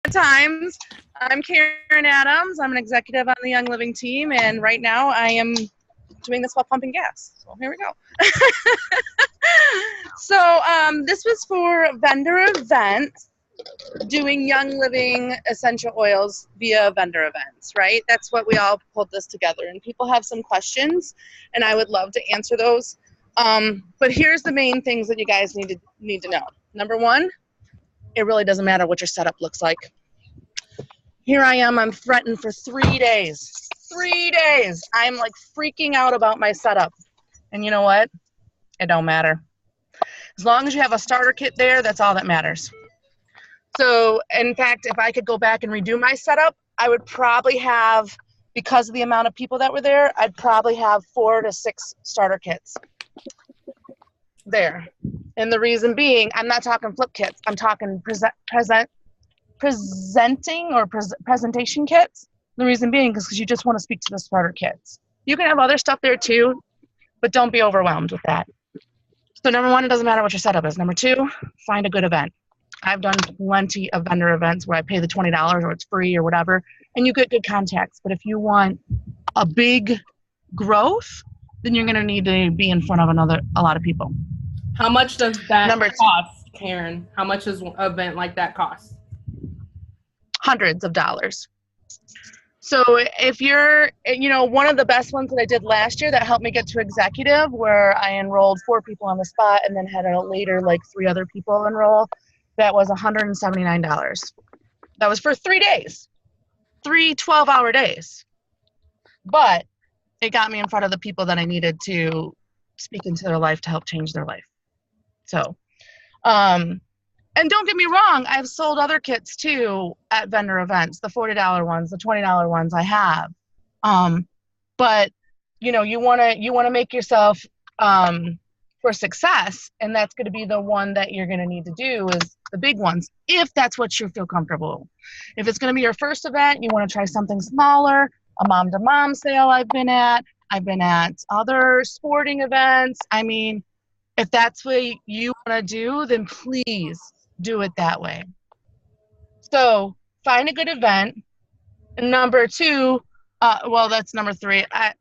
Times. I'm Karen Adams. I'm an executive on the Young Living team, and right now I am doing this while pumping gas. So here we go. This was for vendor events, doing Young Living essential oils via vendor events, right? That's what we all pulled this together, and people have some questions, and I would love to answer those. But here's the main things that you guys need to know. Number one, it really doesn't matter what your setup looks like. Here I am, I'm threatened for 3 days. 3 days. I'm like freaking out about my setup. And you know what? It don't matter. As long as you have a starter kit there, that's all that matters. So, in fact, if I could go back and redo my setup, I would probably have, because of the amount of people that were there, I'd probably have 4 to 6 starter kits there. And the reason being, I'm not talking flip kits. I'm talking presentation kits. The reason being is because you just want to speak to the starter kits. You can have other stuff there too, but don't be overwhelmed with that. So number one, it doesn't matter what your setup is. Number two, find a good event. I've done plenty of vendor events where I pay the $20 or it's free or whatever, and you get good contacts. But if you want a big growth, then you're going to need to be in front of a lot of people. How much does that cost, Karen? How much does an event like that cost? Hundreds of dollars. So if you're, one of the best ones that I did last year that helped me get to executive, where I enrolled 4 people on the spot and then had later 3 other people enroll, that was $179. That was for 3 days, 3 12-hour days. But it got me in front of the people that I needed to speak into their life to help change their life. So, and don't get me wrong, I've sold other kits too at vendor events, the $40 ones, the $20 ones I have. But you want to make yourself for success, and that's going to be the one that you're going to need to do is the big ones, if that's what you feel comfortable. If it's going to be your first event, you want to try something smaller, a mom-to-mom sale I've been at other sporting events. I mean, if that's what you want to do, then please do it that way. So find a good event. Number two, that's number 3. I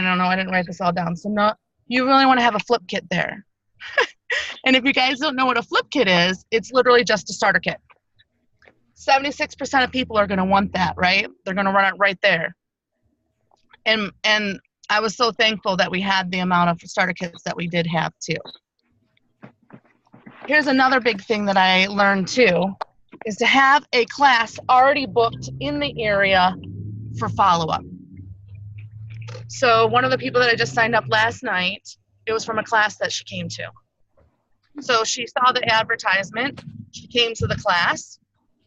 don't know. I didn't write this all down. So no, you really want to have a flip kit there. And if you guys don't know what a flip kit is, it's literally just a starter kit. 76% of people are going to want that, right? They're going to run it right there. And I was so thankful that we had the amount of starter kits that we did have too. Here's another big thing that I learned too, is to have a class already booked in the area for follow-up. So one of the people that I just signed up last night, it was from a class that she came to. So she saw the advertisement, she came to the class,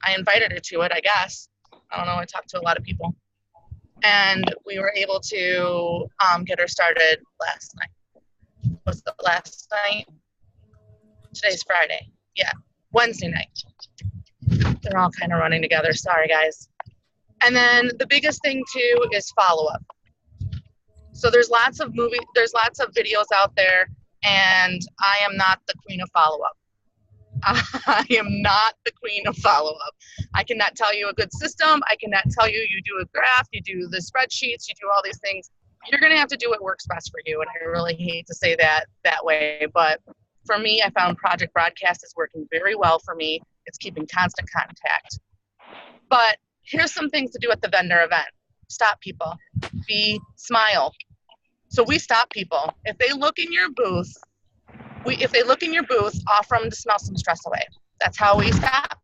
I invited her to it, I guess. I don't know, I talked to a lot of people. And we were able to get her started last night. Was it last night? Today's Friday. Yeah, Wednesday night. They're all kind of running together. Sorry, guys. And then the biggest thing too is follow-up. So there's lots of videos out there, and I am not the queen of follow-up. I am not the queen of follow-up. I cannot tell you a good system. I cannot tell you do a graph, you do the spreadsheets, you do all these things. You're going to have to do what works best for you, and I really hate to say that way, but for me, I found Project Broadcast is working very well for me. It's keeping constant contact. But here's some things to do at the vendor event. Stop people. Smile. So we stop people. If they look in your booth, offer them to smell some stress away. That's how we stop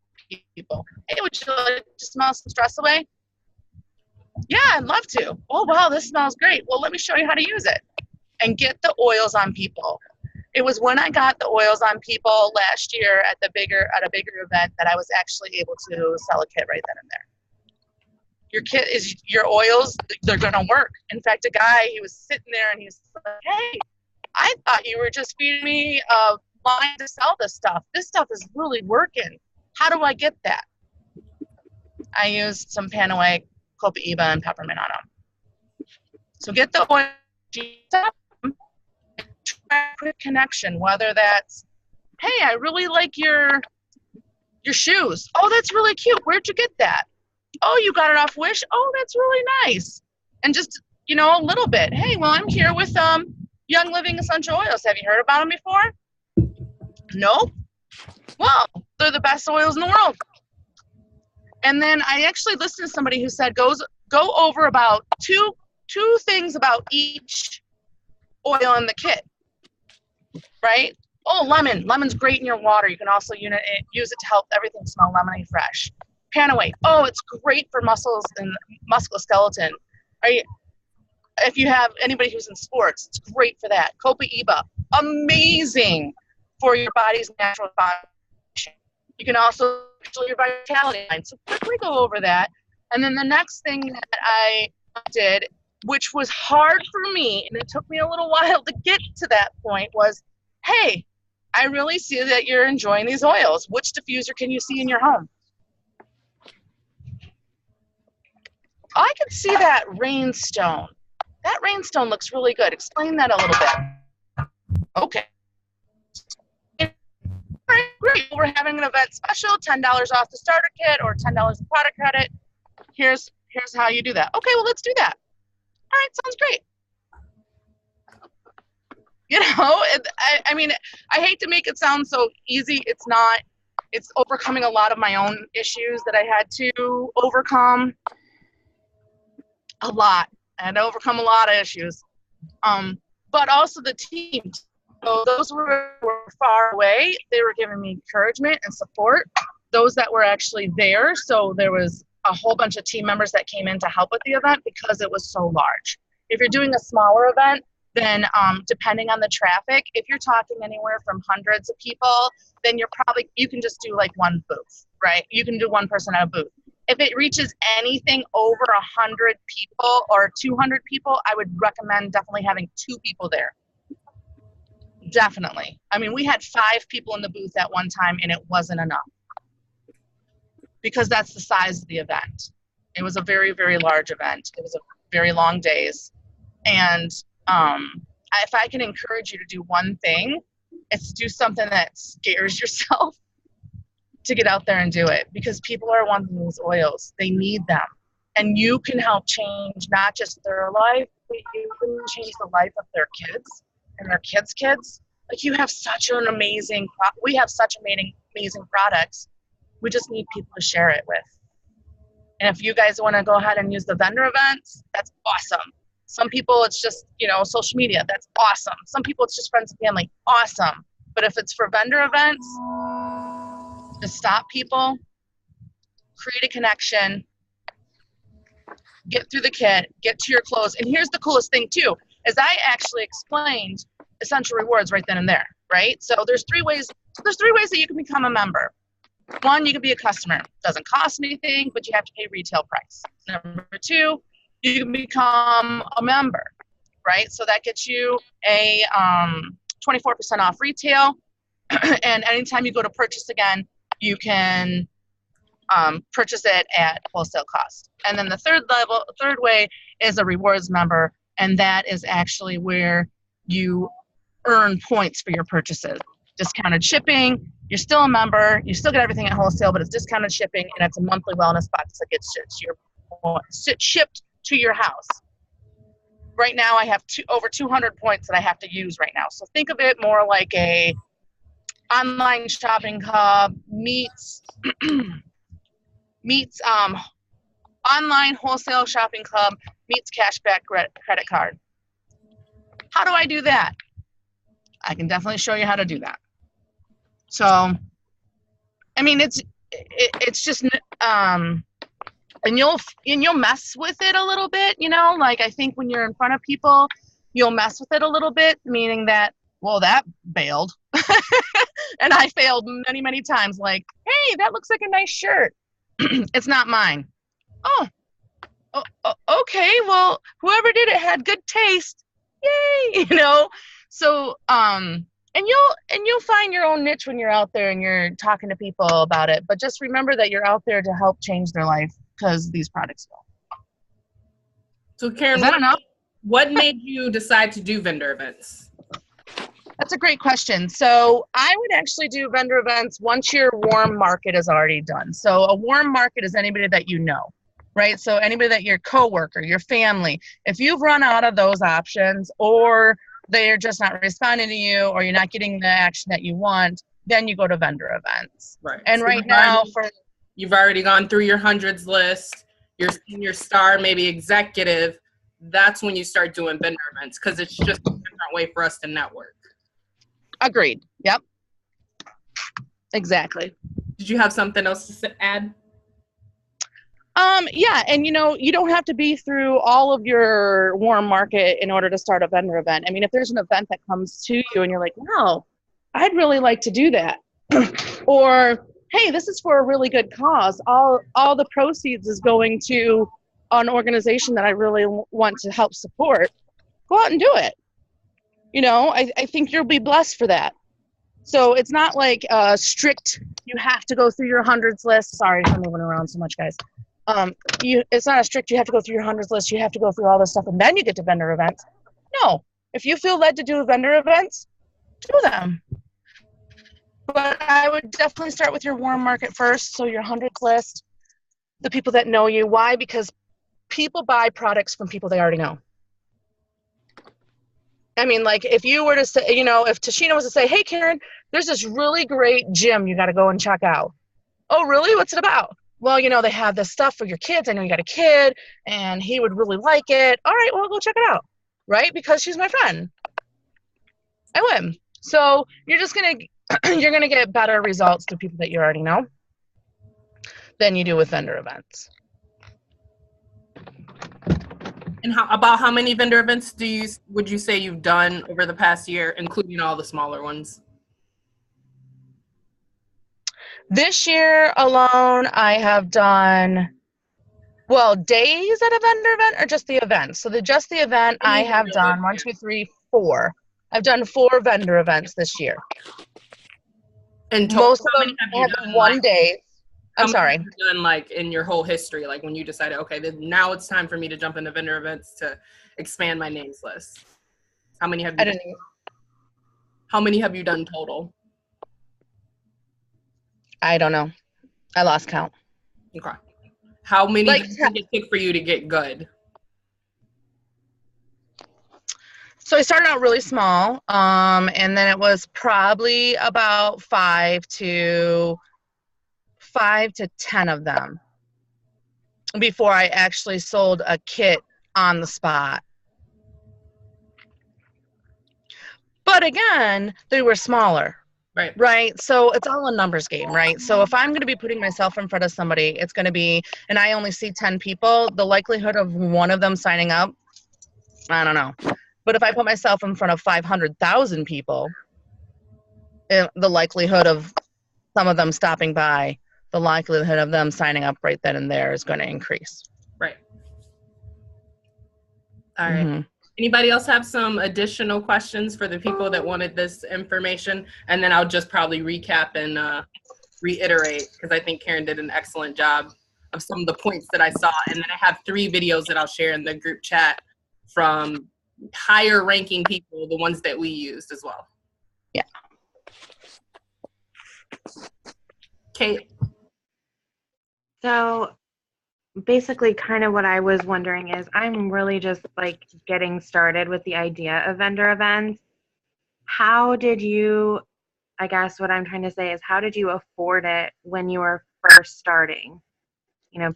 people. Hey, would you like to smell some stress away? Yeah, I'd love to. Oh, wow, this smells great. Well, let me show you how to use it. And get the oils on people. It was when I got the oils on people last year at a bigger event that I was actually able to sell a kit right then and there. Your oils, they're going to work. In fact, a guy, he was sitting there and he was like, hey, I thought you were just feeding me a line to sell this stuff. This stuff is really working. How do I get that? I used some Panaway, Copaiba, and peppermint on them. So get the oil, try a quick connection, whether that's, hey, I really like your Your shoes. Oh, that's really cute. Where'd you get that? Oh, you got it off Wish. Oh, that's really nice. And just, you know, a little bit. Hey, well, I'm here with Young Living Essential Oils. Have you heard about them before? Nope. Well, they're the best oils in the world. And then I actually listened to somebody who said go over about two things about each oil in the kit, right? Oh, lemon. Lemon's great in your water. You can also use it to help everything smell lemony fresh. Panaweight. Oh, it's great for muscles and musculoskeleton. Right? If you have anybody who's in sports, it's great for that. Copaiba. Amazing for your body's natural function. You can also control your vitality line. So quickly go over that. And then the next thing that I did, which was hard for me, and it took me a little while to get to that point, was, hey, I really see that you're enjoying these oils. Which diffuser can you see in your home? I can see that Rainstone. That Rainstone looks really good. Explain that a little bit. Okay. All right, great. We're having an event special, $10 off the starter kit or $10 in product credit. Here's how you do that. Okay, well, let's do that. All right, sounds great. You know, I mean, I hate to make it sound so easy. It's not. It's overcoming a lot of my own issues that I had to overcome. A lot. I had to overcome a lot of issues. But also the team. So those were far away. They were giving me encouragement and support. Those that were actually there. So there was a whole bunch of team members that came in to help with the event because it was so large. If you're doing a smaller event, then depending on the traffic, if you're talking anywhere from hundreds of people, then you can just do like one booth, right? You can do one person at a booth. If it reaches anything over 100 people or 200 people, I would recommend definitely having 2 people there. Definitely. I mean, we had 5 people in the booth at one time and it wasn't enough because that's the size of the event. It was a very, very large event. It was a very long days. And if I can encourage you to do one thing, it's do something that scares yourself to get out there and do it, because people are wanting these oils. They need them. And you can help change not just their life, but you can change the life of their kids and their kids' kids. Like, you have such an amazing, we have such amazing products. We just need people to share it with. And if you guys want to go ahead and use the vendor events, that's awesome. Some people, it's just, social media. That's awesome. Some people, it's just friends and family. Awesome. But if it's for vendor events, just stop people, create a connection, get through the kit, get to your close. And here's the coolest thing too, is I actually explained Essential Rewards right then and there, right? So there's 3 ways that you can become a member. 1, you can be a customer. Doesn't cost anything, but you have to pay retail price. Number 2, you can become a member, right? So that gets you a 24% off retail. And anytime you go to purchase again, you can purchase it at wholesale cost. And then the third way is a rewards member. And that is actually where you earn points for your purchases. Discounted shipping, you're still a member, you still get everything at wholesale, but it's discounted shipping, and it's a monthly wellness box that gets shipped to your house. Right now I have over 200 points that I have to use right now. So think of it more like a online shopping hub meets online wholesale shopping club meets cashback credit card. How do I do that? I can definitely show you how to do that. So, I mean, it's just, and you'll mess with it a little bit, like I think when you're in front of people, you'll mess with it a little bit, meaning that, well, that bailed. And I failed many, many times. Like, hey, that looks like a nice shirt. It's not mine. Oh, okay. Well, whoever did it had good taste. Yay, So, and you'll find your own niche when you're out there and you're talking to people about it. But just remember that you're out there to help change their life, because these products will. So, Karen, is that enough? What made you decide to do vendor events? That's a great question. So I would actually do vendor events once your warm market is already done. So a warm market is anybody that you know, right? So anybody that your coworker, your family, if you've run out of those options or they're just not responding to you or you're not getting the action that you want, then you go to vendor events. Right. And so right now you've already gone through your hundreds list, your senior star, maybe executive. That's when you start doing vendor events because it's just a different way for us to network. Agreed. Yep. Exactly. Did you have something else to add? Yeah, and you don't have to be through all of your warm market in order to start a vendor event. I mean, if there's an event that comes to you and you're like, wow, I'd really like to do that. Or, hey, this is for a really good cause. All the proceeds is going to an organization that I really want to help support. Go out and do it. I think you'll be blessed for that. So it's not like strict, you have to go through your hundreds list. Sorry for moving around so much, guys. It's not a strict, you have to go through your hundreds list, you have to go through all this stuff, and then you get to vendor events. No. If you feel led to do vendor events, do them. But I would definitely start with your warm market first, so your hundreds list, the people that know you. Why? Because people buy products from people they already know. I mean, like, if you were to say, if Tashina was to say, hey, Karen, there's this really great gym you got to go and check out. Oh, really? What's it about? Well, they have this stuff for your kids. I know you got a kid, and he would really like it. All right, well, I'll go check it out, right? Because she's my friend. I would. So you're going to get better results through people that you already know than you do with vendor events. And how many vendor events would you say you've done over the past year, including all the smaller ones? This year alone, I have done, days at a vendor event or just the event? So just the event, I have done 1, 2, 3, 4. I've done 4 vendor events this year. And most of them have been 1 day. I'm sorry. Have you done, like, in your whole history, like when you decided, okay, now it's time for me to jump into vendor events to expand my names list? How many have you done? How many have you done total? I don't know. I lost count. Okay. How many did it take for you to get good? So I started out really small, and then it was probably about 5 to 10 of them before I actually sold a kit on the spot. But again, they were smaller. Right. So it's all a numbers game, right? So if I'm going to be putting myself in front of somebody, it's going to be, and I only see 10 people, the likelihood of one of them signing up, I don't know. But if I put myself in front of 500,000 people, the likelihood of some of them stopping by, the likelihood of them signing up right then and there is going to increase. Right. All right. Mm-hmm. Anybody else have some additional questions for the people that wanted this information? And then I'll just probably recap and reiterate, because I think Karen did an excellent job of some of the points that I saw. And then I have 3 videos that I'll share in the group chat from higher ranking people, the ones that we used as well. Yeah. Kate. So basically kind of what I was wondering is I'm really just like getting started with the idea of vendor events. How did you, I guess what I'm trying to say is, how did you afford it when you were first starting?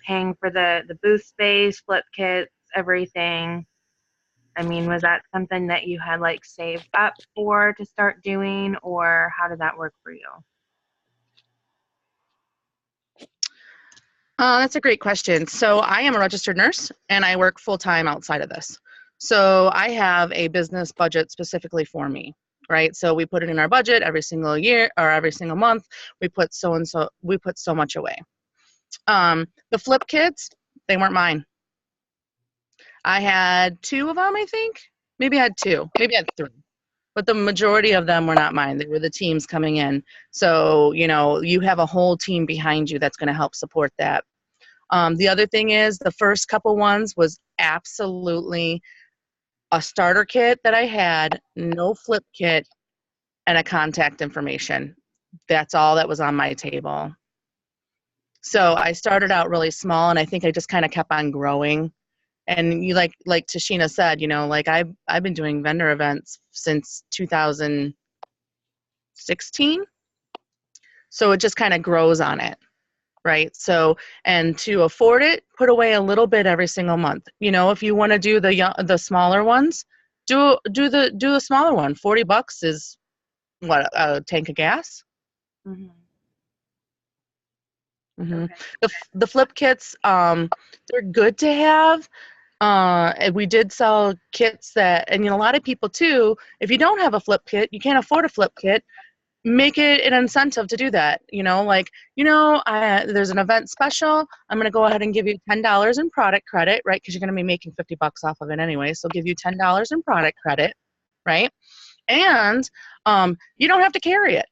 Paying for the booth space, flip kits, everything. I mean, was that something that you had like saved up for to start doing, or how did that work for you? That's a great question. So I am a registered nurse and I work full-time outside of this. So I have a business budget specifically for me, right? So we put it in our budget every single year or every single month. We put so much away. The flip kits, they weren't mine. I had 2 of them, I think. Maybe I had 2. Maybe I had 3. But the majority of them were not mine. They were the teams coming in. So, you have a whole team behind you that's going to help support that. The other thing is the first couple ones was absolutely a starter kit that I had, no flip kit, and a contact information. That's all that was on my table. So I started out really small, and I think I just kind of kept on growing. And you like Tashina said, you know, like I've been doing vendor events since 2016. So it just kind of grows on it, right? So, and to afford it, put away a little bit every single month. You know, if you want to do the smaller ones, do the smaller one. $40 is what, a tank of gas? Mm-hmm. Mm-hmm. Okay. The flip kits, they're good to have. And we did sell kits that, and you know, a lot of people too, if you don't have a flip kit, you can't afford a flip kit, make it an incentive to do that. You know, like, you know, there's an event special, I'm going to go ahead and give you $10 in product credit, right? Because you're going to be making $50 off of it anyway. So give you $10 in product credit, right? And you don't have to carry it.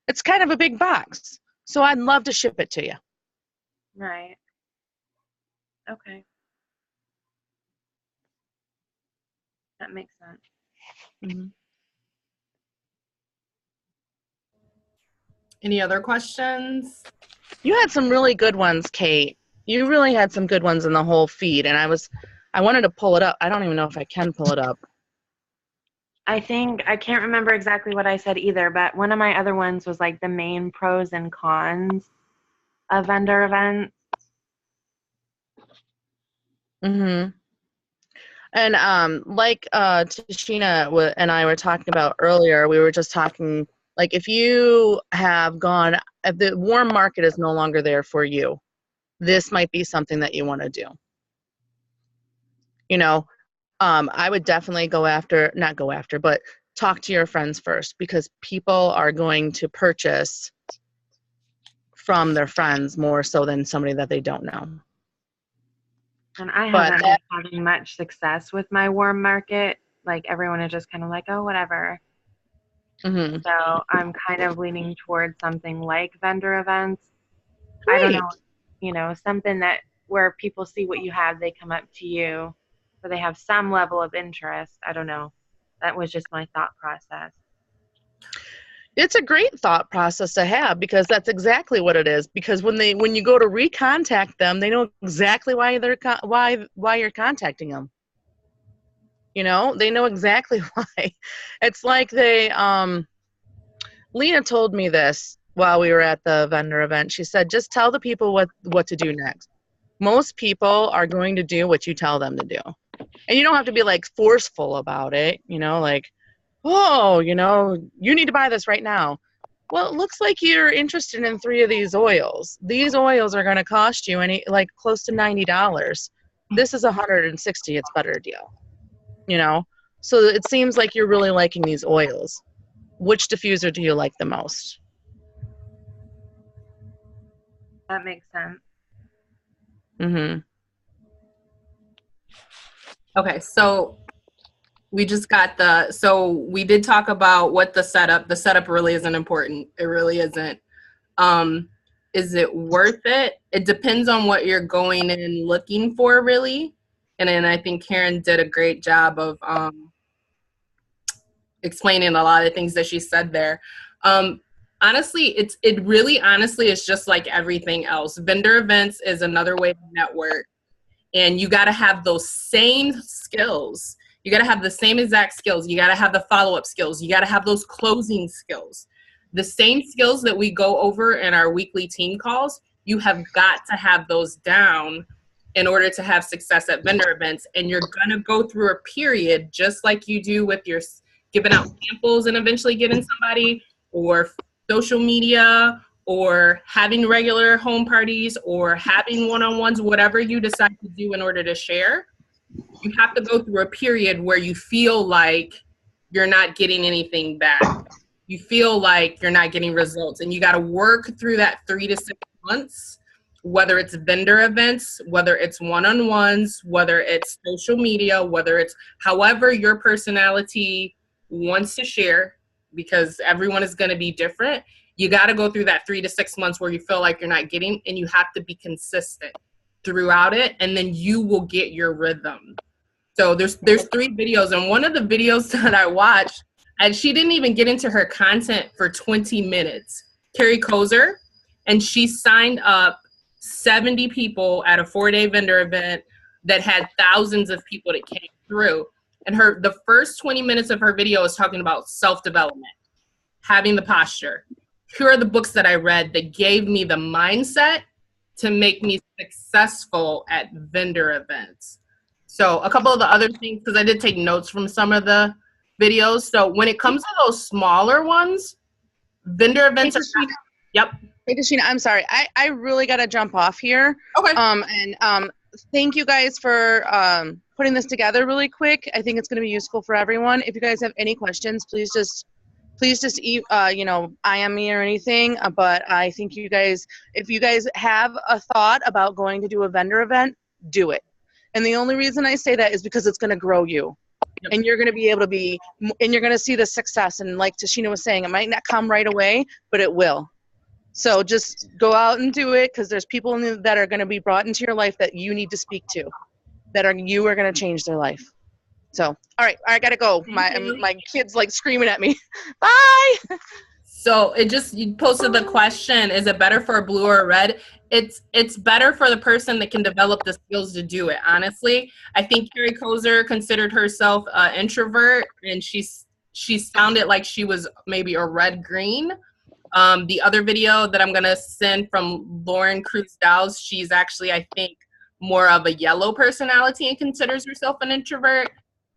It's kind of a big box. So I'd love to ship it to you. Right. Okay. That makes sense. Mm-hmm. Any other questions? You had some really good ones, Kate. You really had some good ones in the whole feed, and I wanted to pull it up. I don't even know if I can pull it up. I think I can't remember exactly what I said either, but one of my other ones was like the main pros and cons of vendor events. Mm-hmm. And like Tashina and I were talking about earlier, we were just talking, like, if you have gone, if the warm market is no longer there for you, this might be something that you want to do. You know, I would definitely not go after, but talk to your friends first, because people are going to purchase from their friends more so than somebody that they don't know. And I But haven't been having much success with my warm market. Like everyone is just kind of like, oh, whatever. Mm-hmm. So I'm kind of leaning towards something like vendor events. Great. I don't know, you know, something that where people see what you have, they come up to you, or they have some level of interest. I don't know. That was just my thought process. It's a great thought process to have, because that's exactly what it is. Because when you go to recontact them, they know exactly why why you're contacting them. You know, they know exactly why. It's like Lena told me this while we were at the vendor event. She said, just tell the people what to do next. Most people are going to do what you tell them to do. And you don't have to be like forceful about it, you know, like, oh, you know, you need to buy this right now. Well, it looks like you're interested in 3 of these oils. These oils are going to cost you like close to $90. This is $160. It's better deal, you know? So it seems like you're really liking these oils. Which diffuser do you like the most? That makes sense. Mm-hmm. Okay, so we just got so we did talk about what the setup really isn't important. It really isn't. Is it worth it? It depends on what you're going in looking for, really. And then I think Karen did a great job of explaining a lot of things that she said there. Honestly, it really honestly is just like everything else. Vendor events is another way to network, and you got to have those same skills. You got to have the same exact skills. You got to have the follow-up skills. You got to have those closing skills. The same skills that we go over in our weekly team calls, you have got to have those down in order to have success at vendor events. And you're going to go through a period just like you do with your giving out samples and eventually getting somebody, or social media, or having regular home parties, or having one-on-ones, whatever you decide to do in order to share. You have to go through a period where you feel like you're not getting anything back. You feel like you're not getting results, and you got to work through that 3 to 6 months, whether it's vendor events, whether it's one-on-ones, whether it's social media, whether it's however your personality wants to share, because everyone is going to be different. You got to go through that 3 to 6 months where you feel like you're not getting, and you have to be consistent throughout it, and then you will get your rhythm. So there's 3 videos, and one of the videos that I watched, And she didn't even get into her content for 20 minutes. Carrie Kozer, and she signed up 70 people at a 4-day vendor event that had thousands of people that came through. And the first 20 minutes of her video is talking about self-development, having the posture. Here are the books that I read that gave me the mindset to make me successful at vendor events. So a couple of the other things, because I did take notes from some of the videos. So when it comes to those smaller ones, vendor events yep. Hey, Tashina, I'm sorry. I really got to jump off here. Okay. Thank you guys for putting this together really quick. I think it's going to be useful for everyone. If you guys have any questions, please just IM me or anything. But I think if you guys have a thought about going to do a vendor event, do it. And the only reason I say that is because it's going to grow you. Yep. And you're going to be able to and you're going to see the success. And like Tashina was saying, it might not come right away, but it will. So just go out and do it, because there's people that are going to be brought into your life that you need to speak to, you are going to change their life. So, all right, I got to go. My kid's like screaming at me. Bye. So you posted the question, is it better for a blue or a red? It's better for the person that can develop the skills to do it, honestly. I think Carrie Kozer considered herself an introvert, and she sounded like she was maybe a red-green. The other video that I'm going to send from Lauren Cruz Dow's, she's actually, I think, more of a yellow personality and considers herself an introvert.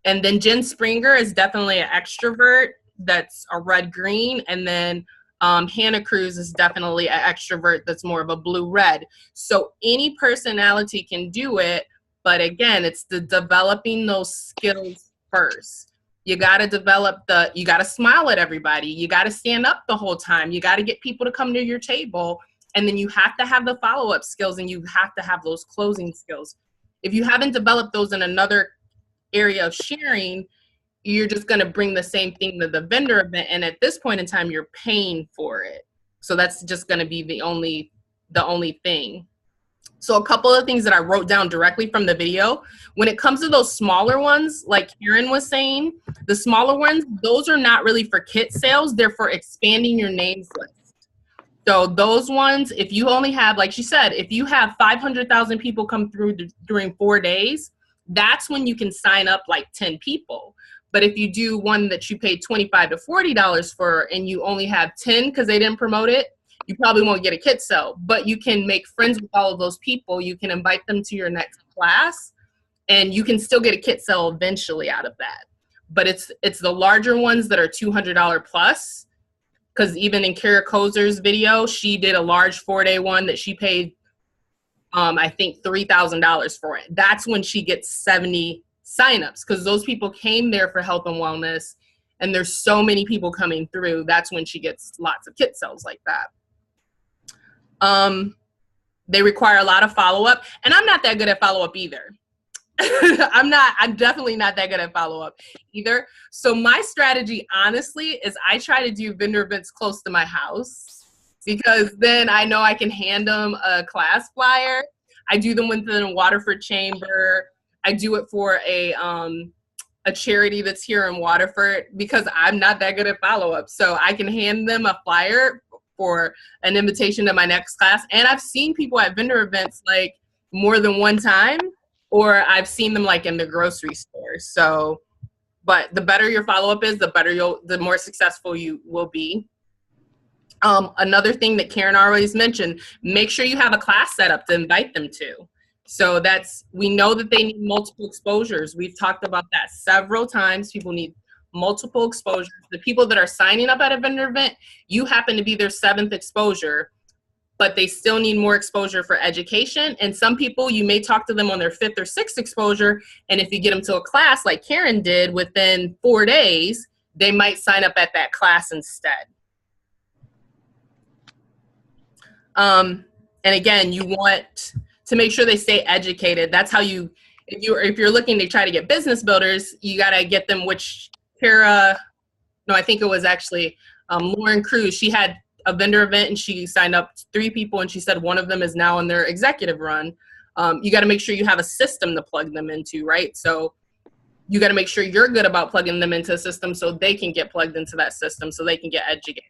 And then Jen Springer is definitely an extrovert that's a red-green. And then Hannah Cruz is definitely an extrovert that's more of a blue-red. So any personality can do it. But again, it's the developing those skills first. You got to you got to smile at everybody. You got to stand up the whole time. You got to get people to come to your table. And then you have to have the follow-up skills, and you have to have those closing skills. If you haven't developed those in another area of sharing, you're just going to bring the same thing to the vendor event. And at this point in time, you're paying for it. So that's just going to be the only thing. So a couple of things that I wrote down directly from the video, when it comes to those smaller ones, like Karen was saying, the smaller ones, those are not really for kit sales. They're for expanding your names list. So those ones, if you only have, like she said, if you have 500,000 people come through during 4 days, that's when you can sign up like 10 people. But if you do one that you paid $25 to $40 for and you only have 10 because they didn't promote it, you probably won't get a kit sale. But you can make friends with all of those people. You can invite them to your next class, and you can still get a kit sale eventually out of that. But it's the larger ones that are $200 plus, because even in Kara Kozer's video, she did a large 4-day one that she paid, I think, $3,000 for it. That's when she gets 70 signups, because those people came there for health and wellness, and there's so many people coming through. That's when she gets lots of kit sales like that. They require a lot of follow-up, and I'm not that good at follow-up either. I'm definitely not that good at follow-up either. So my strategy, honestly, is I try to do vendor events close to my house, because then I know I can hand them a class flyer. I do them within the Waterford Chamber. I do it for a charity that's here in Waterford, because I'm not that good at follow-up. So I can hand them a flyer for an invitation to my next class. And I've seen people at vendor events like more than one time, or I've seen them like in the grocery store. So, but the better your follow-up is, the more successful you will be. Another thing that Karen always mentioned, make sure you have a class set up to invite them to. So we know that they need multiple exposures. We've talked about that several times. People need multiple exposures. The people that are signing up at a vendor event, you happen to be their 7th exposure, but they still need more exposure for education. And some people, you may talk to them on their 5th or 6th exposure, and if you get them to a class like Karen did within 4 days, they might sign up at that class instead. And again, you want to make sure they stay educated. That's how if you're looking to try to get business builders, you got to get them, I think it was actually Lauren Cruz. She had a vendor event and she signed up 3 people, and she said one of them is now in their executive run. You got to make sure you have a system to plug them into, right? So you got to make sure you're good about plugging them into a system so they can get plugged into that system so they can get educated.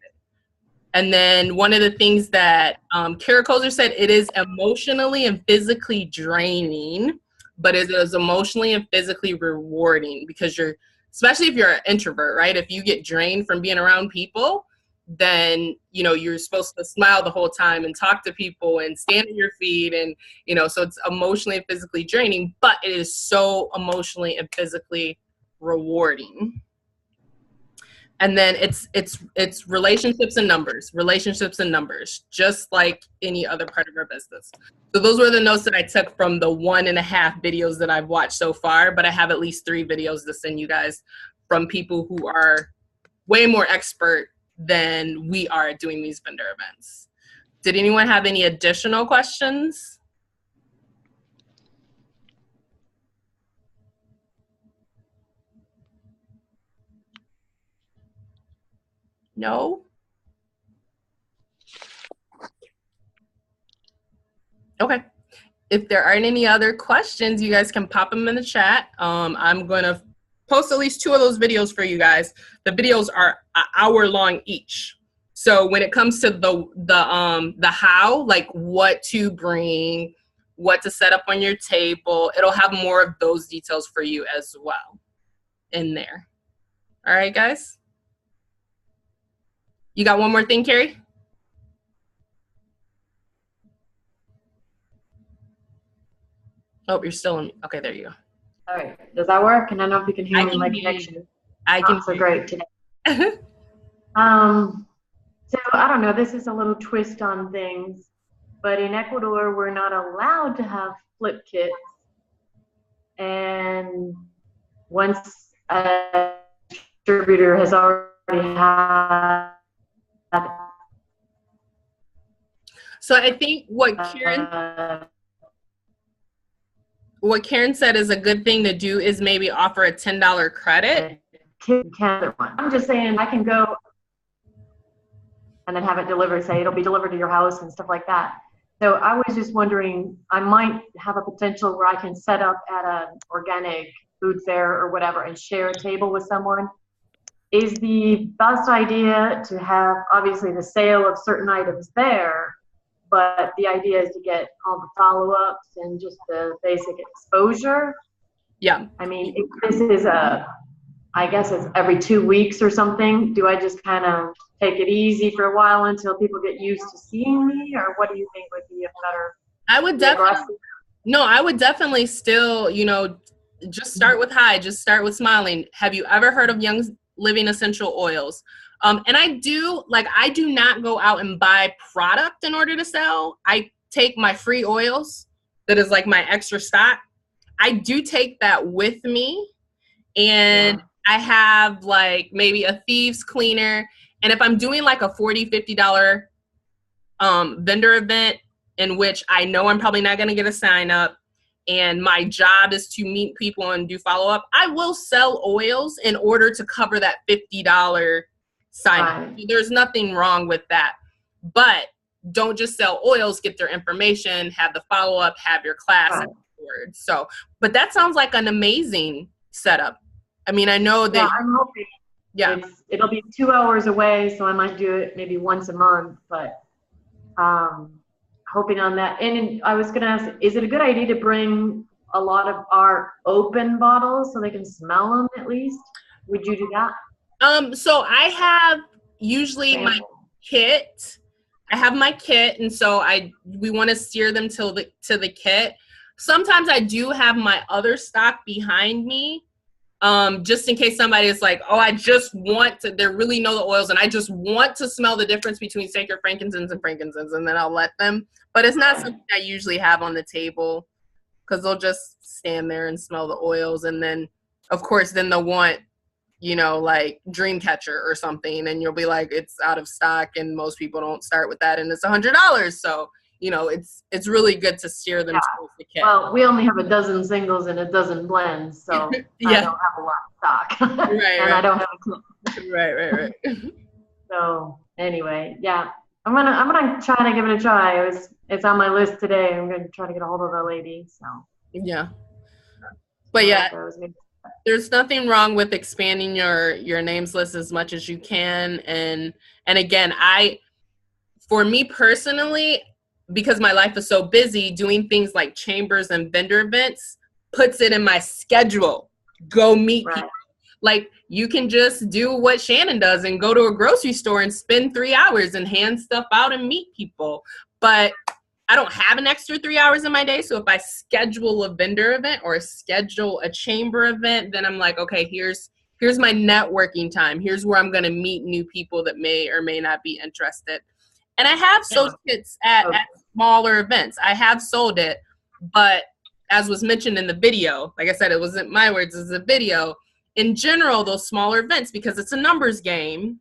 And then one of the things that Kara Kozer said, it is emotionally and physically draining, but it is emotionally and physically rewarding because especially if you're an introvert, right? If you get drained from being around people, then, you know, you're supposed to smile the whole time and talk to people and stand on your feet. And, you know, so it's emotionally and physically draining, but it is so emotionally and physically rewarding. And then it's relationships and numbers, just like any other part of our business. So those were the notes that I took from the 1.5 videos that I've watched so far, but I have at least 3 videos to send you guys from people who are way more expert than we are at doing these vendor events. Did anyone have any additional questions? No? Okay. If there aren't any other questions, you guys can pop them in the chat. I'm going to post at least 2 of those videos for you guys. The videos are an hour long each. So when it comes to the how, like what to bring, what to set up on your table, it'll have more of those details for you as well in there. All right, guys? You got one more thing, Carrie? Oh, you're still in. Okay, there you go. All right. Does that work? And I don't know if you can hear I me. can My hear connection you. is I can not so hear great today. you. So I don't know. This is a little twist on things, but in Ecuador, we're not allowed to have flip kits. And once a distributor has already had So I think what Karen said is a good thing to do is maybe offer a $10 credit. I'm just saying I can go and then have it delivered, say it'll be delivered to your house and stuff like that. So I was just wondering, I might have a potential where I can set up at an organic food fair or whatever and share a table with someone. Is the best idea to have obviously the sale of certain items there, but the idea is to get all the follow-ups and just the basic exposure? Yeah. I mean, if this is I guess it's every 2 weeks or something, do I just kind of take it easy for a while until people get used to seeing me, or what do you think would be a better? I would definitely still, you know, just start with hi, just start with smiling. Have you ever heard of Young Living Essential Oils? And I do not go out and buy product in order to sell. I take my free oils that is like my extra stock. I do take that with me, and I have like maybe a thieves cleaner. And if I'm doing like a $40, $50 vendor event in which I know I'm probably not going to get a sign up and my job is to meet people and do follow up, I will sell oils in order to cover that $50 sign up. Right. There's nothing wrong with that. But don't just sell oils, get their information, have the follow up, have your class afterwards. So, but that sounds like an amazing setup. I mean, I know that. Yeah, I'm hoping. Yeah. It'll be 2 hours away, so I might do it maybe once a month, but hoping on that. And I was going to ask, is it a good idea to bring a lot of our open bottles so they can smell them at least? Would you do that? So I have usually my kit. I have my kit, and so we want to steer them to the kit. Sometimes I do have my other stock behind me. Just in case somebody is like, oh, they really know the oils and I just want to smell the difference between sacred frankincense and frankincense, and then I'll let them. But it's not something I usually have on the table because they'll just stand there and smell the oils. And then, of course, then they'll want, you know, like Dreamcatcher or something. And you'll be like, it's out of stock. And most people don't start with that. And it's $100. So, you know, it's really good to steer them towards the kit. Well, we only have a dozen singles and a dozen blends, so I don't have a lot of stock. And I don't have a kit. Right. So anyway, yeah, I'm gonna try to give it a try. It's on my list today. I'm gonna try to get a hold of the lady. So yeah, but yeah, there's nothing wrong with expanding your names list as much as you can. And again, for me personally, because my life is so busy, doing things like chambers and vendor events puts it in my schedule. Go meet people. Like, you can just do what Shannon does and go to a grocery store and spend 3 hours and hand stuff out and meet people. But I don't have an extra 3 hours in my day. So if I schedule a vendor event or schedule a chamber event, then I'm like, okay, here's my networking time. Here's where I'm going to meet new people that may or may not be interested. And I have sold kits at smaller events. I have sold it, but as was mentioned in the video, like I said, it wasn't my words, it was a video. In general, those smaller events, because it's a numbers game,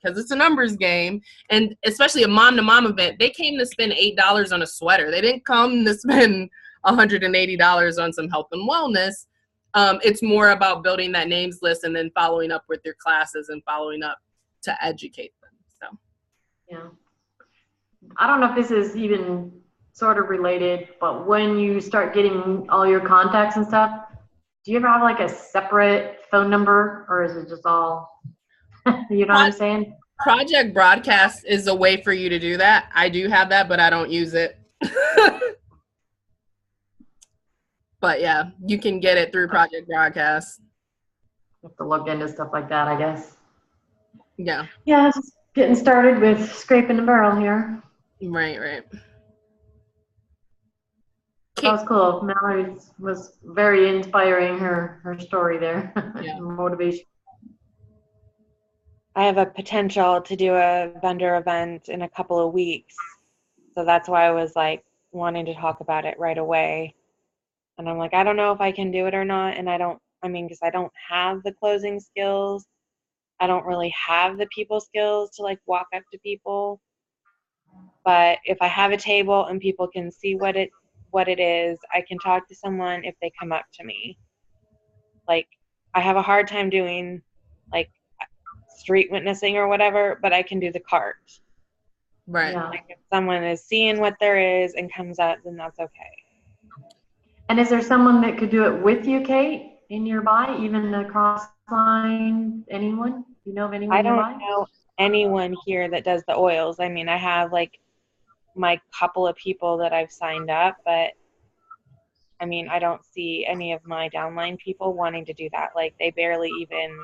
and especially a mom-to-mom event, they came to spend $8 on a sweater. They didn't come to spend $180 on some health and wellness. It's more about building that names list and then following up with your classes and following up to educate them. So, yeah. I don't know if this is even sort of related, but when you start getting all your contacts and stuff, do you ever have like a separate phone number, or is it just all, you know what I'm saying? Project Broadcast is a way for you to do that. I do have that, but I don't use it. But yeah, you can get it through Project Broadcast. You have to look into stuff like that, I guess. Yeah. Yeah, just getting started with scraping the barrel here. Right. That was cool. Mallory was very inspiring, her story there. Yeah. Motivation. I have a potential to do a vendor event in a couple of weeks. So that's why I was like wanting to talk about it right away. And I'm like, I don't know if I can do it or not. And because I don't have the closing skills. I don't really have the people skills to like walk up to people. But if I have a table and people can see what it is, I can talk to someone if they come up to me. Like, I have a hard time doing like street witnessing or whatever, but I can do the cart. Right. Yeah. Like, if someone is seeing what there is and comes up, then that's okay. And is there someone that could do it with you, Kate, in nearby, even across line? Anyone? You know of anyone I don't nearby? know anyone here that does the oils. I mean, I have like my couple of people that I've signed up, but I mean, I don't see any of my downline people wanting to do that. Like, they barely even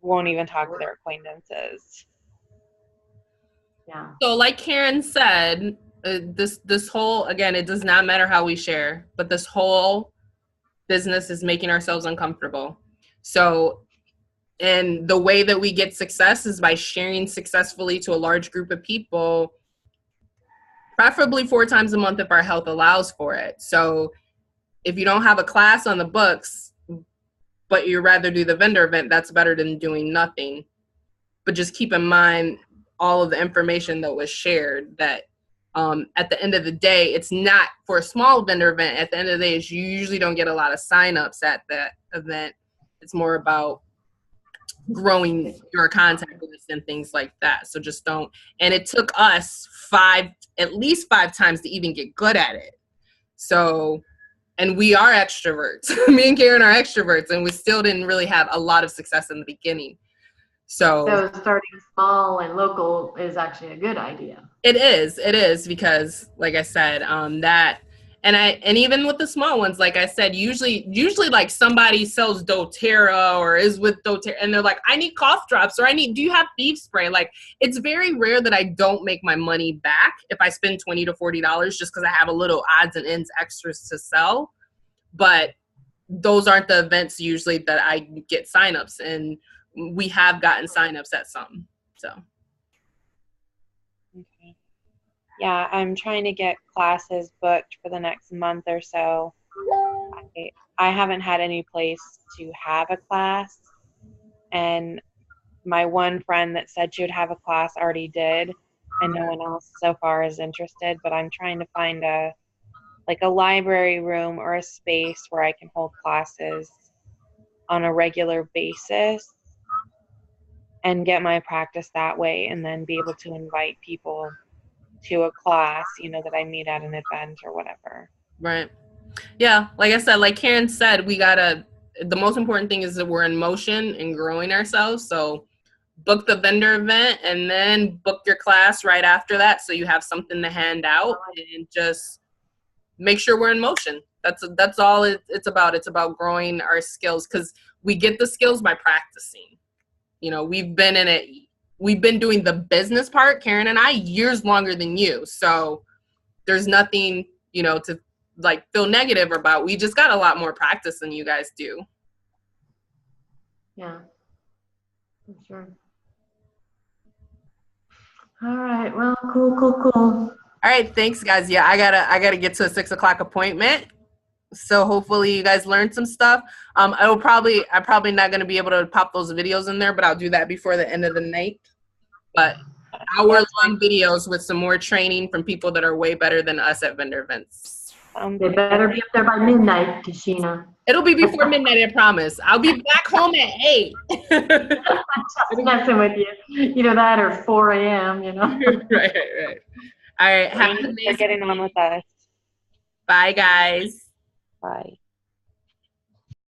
won't even talk to their acquaintances. Yeah. So like Karen said, this whole, again, it does not matter how we share, but this whole business is making ourselves uncomfortable. So, and the way that we get success is by sharing successfully to a large group of people, preferably 4 times a month if our health allows for it. So if you don't have a class on the books, but you'd rather do the vendor event, that's better than doing nothing. But just keep in mind all of the information that was shared, that at the end of the day, it's not for a small vendor event. At the end of the day, you usually don't get a lot of signups at that event. It's more about growing your contact list and things like that. So just don't. And it took us at least 5 times to even get good at it. So, and we are extroverts. Me and Karen are extroverts, and we still didn't really have a lot of success in the beginning. So starting small and local is actually a good idea. It is because, like I said, and even with the small ones, like I said, usually like somebody sells doTERRA or is with doTERRA, and they're like, I need cough drops, or do you have beef spray? Like, it's very rare that I don't make my money back if I spend $20 to $40 just because I have a little odds and ends extras to sell. But those aren't the events usually that I get signups, and we have gotten signups at some. So. Okay. Yeah, I'm trying to get classes booked for the next month or so. I haven't had any place to have a class, and my one friend that said she would have a class already did, and no one else so far is interested. But I'm trying to find a library room or a space where I can hold classes on a regular basis and get my practice that way, and then be able to invite people to a class, that I meet at an event or whatever. Right. Yeah, like I said, like Karen said, the most important thing is that we're in motion and growing ourselves. So book the vendor event and then book your class right after that so you have something to hand out, and just make sure we're in motion. That's all it's about. It's about growing our skills, because we get the skills by practicing. You know, we've been in it. We've been doing the business part, Karen and I, years longer than you. So there's nothing, you know, to like feel negative about. We just got a lot more practice than you guys do. Yeah, for sure. All right. Well, cool. All right, thanks guys. Yeah, I gotta get to a 6 o'clock appointment. So hopefully you guys learned some stuff. I'm probably not gonna be able to pop those videos in there, but I'll do that before the end of the night. But hour-long videos with some more training from people that are way better than us at vendor events. They better be up there by midnight, Tashina. It'll be before midnight, I promise. I'll be back home at 8. I'm messing with you. You know that, or 4 a.m., you know? Right. All right. Have an Thanks for amazing getting on with us. Bye, guys. Bye.